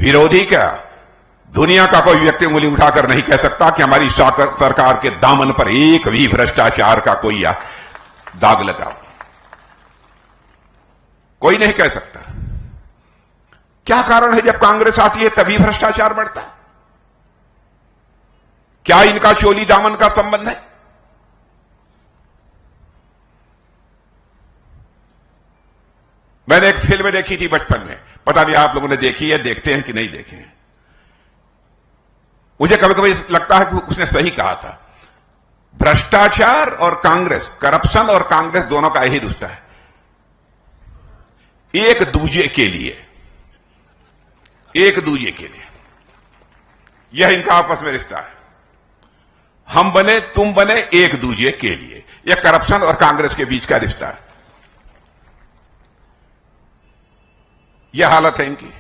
विरोधी क्या, दुनिया का कोई व्यक्ति उंगली उठाकर नहीं कह सकता कि हमारी सरकार के दामन पर एक भी भ्रष्टाचार का कोई दाग लगा। कोई नहीं कह सकता। क्या कारण है जब कांग्रेस आती है तभी भ्रष्टाचार बढ़ता है? क्या इनका चोली दामन का संबंध है? मैंने एक फिल्म देखी थी बचपन में, पता नहीं आप लोगों ने देखी है, देखते हैं कि नहीं देखे हैं। मुझे कभी कभी लगता है कि उसने सही कहा था, भ्रष्टाचार और कांग्रेस, करप्शन और कांग्रेस दोनों का यही रिश्ता है, एक दूजे के लिए, एक दूजे के लिए। यह इनका आपस में रिश्ता है। हम बने तुम बने एक दूजे के लिए। यह करप्शन और कांग्रेस के बीच का रिश्ता है। यह हालत है इनकी।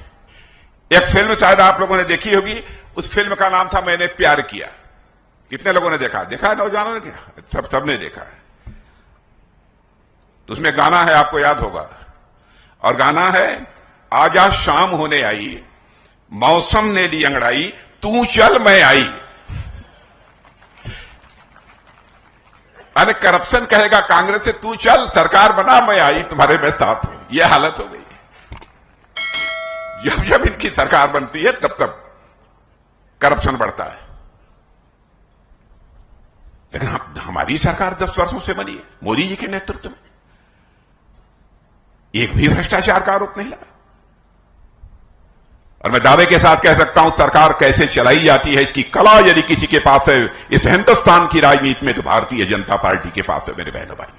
एक फिल्म शायद आप लोगों ने देखी होगी, उस फिल्म का नाम था मैंने प्यार किया। कितने लोगों ने देखा? देखा है नौजवानों ने? क्या सबने देखा है। तो उसमें गाना है, आपको याद होगा, और गाना है, आजा शाम होने आई, मौसम ने ली अंगड़ाई, तू चल मैं आई। अरे करप्शन कहेगा कांग्रेस से, तू चल सरकार बना, मैं आई तुम्हारे में साथ हूं। यह हालत हो गई है। जब जब इनकी सरकार बनती है तब तब करप्शन बढ़ता है। लेकिन हमारी सरकार 10 वर्षों से बनी है, मोदी जी के नेतृत्व में, एक भी भ्रष्टाचार का आरोप नहीं लगा। और मैं दावे के साथ कह सकता हूं, सरकार कैसे चलाई जाती है इसकी कला यदि किसी के पास है इस हिंदुस्तान की राजनीति में, तो भारतीय जनता पार्टी के पास है। मेरे बहनों भाई,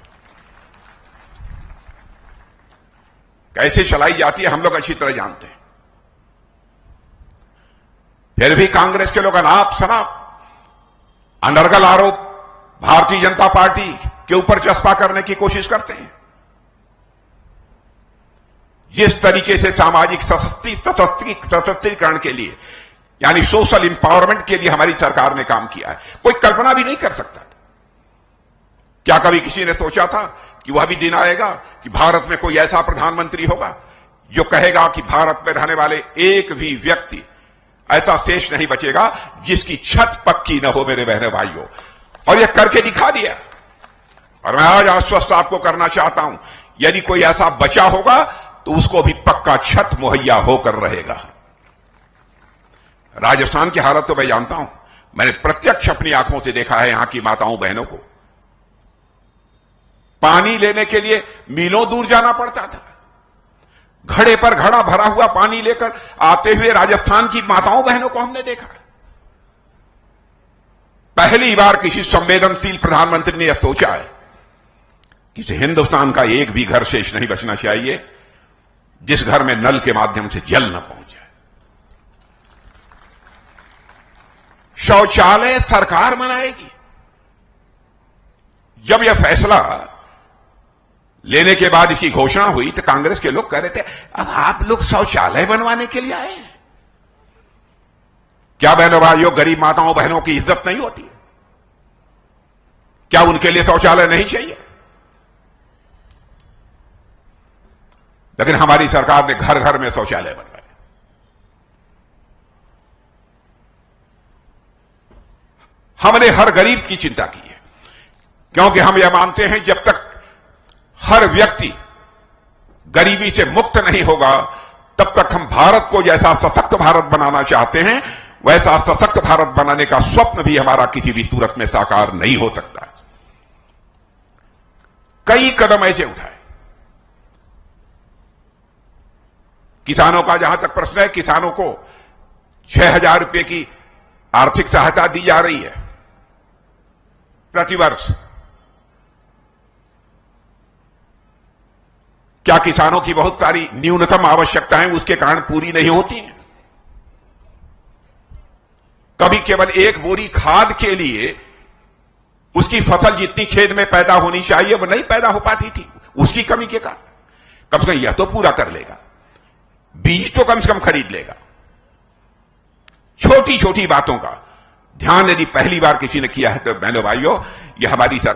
कैसे चलाई जाती है हम लोग अच्छी तरह जानते हैं। फिर भी कांग्रेस के लोग अनाप शनाप अनर्गल आरोप भारतीय जनता पार्टी के ऊपर चस्पा करने की कोशिश करते हैं। जिस तरीके से सामाजिक सशक्तिकरण के लिए, यानी सोशल इंपावरमेंट के लिए हमारी सरकार ने काम किया है, कोई कल्पना भी नहीं कर सकता। क्या कभी किसी ने सोचा था कि वह भी दिन आएगा कि भारत में कोई ऐसा प्रधानमंत्री होगा जो कहेगा कि भारत में रहने वाले एक भी व्यक्ति ऐसा शेष नहीं बचेगा जिसकी छत पक्की न हो? मेरे बहनों भाइयों, और यह करके दिखा दिया। और मैं आज आश्वस्त आपको करना चाहता हूं, यदि कोई ऐसा बचा होगा तो उसको भी पक्का छत मुहैया होकर रहेगा। राजस्थान की हालत तो मैं जानता हूं, मैंने प्रत्यक्ष अपनी आंखों से देखा है। यहां की माताओं बहनों को पानी लेने के लिए मीलों दूर जाना पड़ता था। घड़े पर घड़ा भरा हुआ पानी लेकर आते हुए राजस्थान की माताओं बहनों को हमने देखा। पहली बार किसी संवेदनशील प्रधानमंत्री ने यह सोचा है कि हिंदुस्तान का एक भी घर शेष नहीं बचना चाहिए जिस घर में नल के माध्यम से जल न पहुंच जाए। शौचालय सरकार बनाएगी। जब यह फैसला लेने के बाद इसकी घोषणा हुई तो कांग्रेस के लोग कह रहे थे, अब आप लोग शौचालय बनवाने के लिए आए हैं क्या? बहनों भाइयों, गरीब माताओं बहनों की इज्जत नहीं होती? क्या उनके लिए शौचालय नहीं चाहिए? लेकिन हमारी सरकार ने घर घर में शौचालय बनवाए। हमने हर गरीब की चिंता की है, क्योंकि हम यह मानते हैं जब तक हर व्यक्ति गरीबी से मुक्त नहीं होगा तब तक हम भारत को जैसा सशक्त भारत बनाना चाहते हैं वैसा सशक्त भारत बनाने का स्वप्न भी हमारा किसी भी सूरत में साकार नहीं हो सकता। कई कदम ऐसे उठाए। किसानों का जहां तक प्रश्न है, किसानों को 6,000 रुपए की आर्थिक सहायता दी जा रही है प्रतिवर्ष। क्या किसानों की बहुत सारी न्यूनतम आवश्यकताएं उसके कारण पूरी नहीं होती हैं? कभी केवल एक बोरी खाद के लिए उसकी फसल जितनी खेत में पैदा होनी चाहिए वो नहीं पैदा हो पाती थी, उसकी कमी के कारण। कम से कम यह तो पूरा कर लेगा, बीज तो कम से कम खरीद लेगा। छोटी छोटी बातों का ध्यान यदि पहली बार किसी ने किया है तो बहनों भाइयों, यह हमारी सरकार